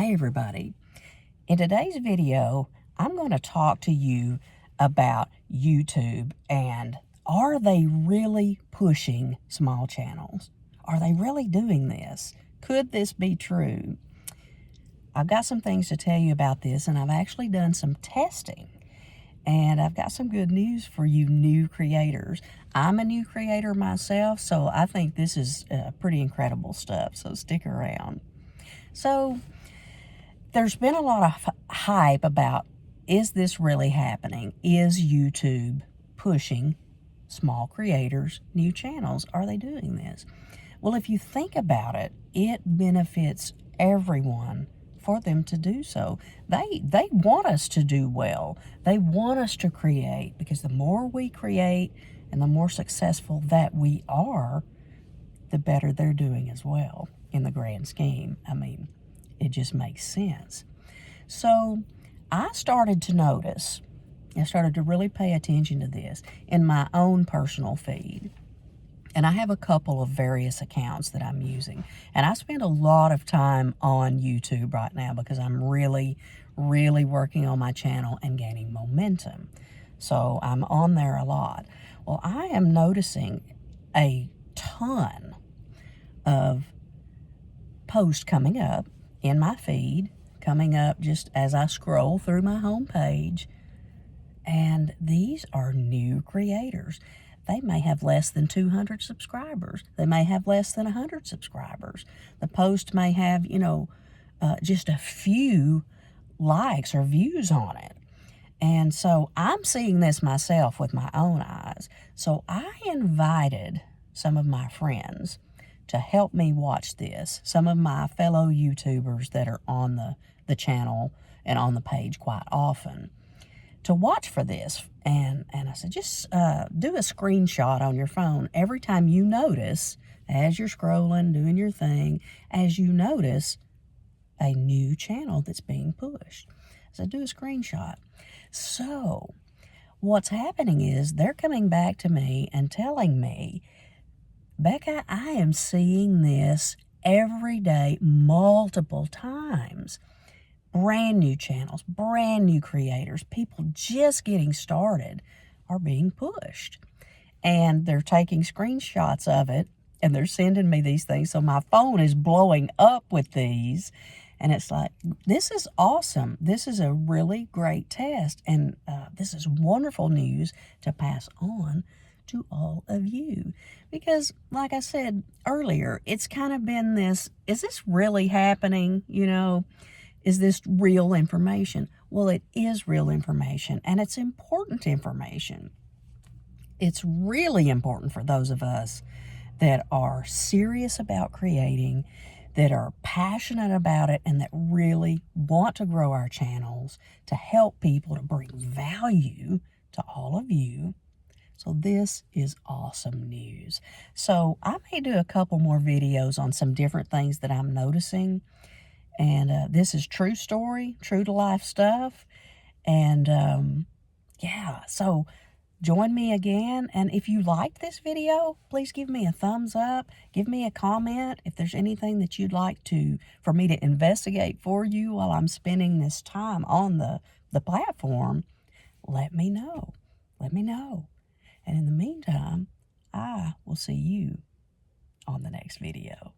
Hey everybody, in today's video, I'm going to talk to you about YouTube and are they really pushing small channels? Are they really doing this? Could this be true? I've got some things to tell you about this, and I've actually done some testing. And I've got some good news for you new creators. I'm a new creator myself, so I think this is pretty incredible stuff, so stick around. So, there's been a lot of hype about, is this really happening? Is YouTube pushing small creators, new channels? Are they doing this? Well, if you think about it, it benefits everyone for them to do so. They want us to do well. They want us to create, because the more we create and the more successful that we are, the better they're doing as well in the grand scheme. I mean, it just makes sense. So I started to notice, I started to really pay attention to this in my own personal feed. And I have a couple of various accounts that I'm using. And I spend a lot of time on YouTube right now because I'm really working on my channel and gaining momentum. So I'm on there a lot. Well, I am noticing a ton of posts coming up in my feed, coming up just as I scroll through my home page. And these are new creators. They may have less than 200 subscribers. They may have less than 100 subscribers. The post may have, just a few likes or views on it. And so I'm seeing this myself with my own eyes. So I invited some of my friends to help me watch this, some of my fellow YouTubers that are on the channel and on the page quite often, to watch for this. And I said, just do a screenshot on your phone every time you notice, as you're scrolling, doing your thing, as you notice a new channel that's being pushed. So do a screenshot. So what's happening is they're coming back to me and telling me, Becca, I am seeing this every day, multiple times. Brand new channels, brand new creators, people just getting started are being pushed. And they're taking screenshots of it and they're sending me these things. So my phone is blowing up with these. And it's like, this is awesome. This is a really great test. And this is wonderful news to pass on to all of you. Because like I said earlier, it's kind of been this, is this really happening? Is this real information? Well, it is real information, and it's important information. It's really important for those of us that are serious about creating, that are passionate about it, and that really want to grow our channels, to help people, to bring value to all of you. So this is awesome news. So I may do a couple more videos on some different things that I'm noticing. And this is true story, true to life stuff. And yeah, so join me again. And if you like this video, please give me a thumbs up. Give me a comment. If there's anything that you'd like for me to investigate for you while I'm spending this time on the platform, let me know. Let me know. And in the meantime, I will see you on the next video.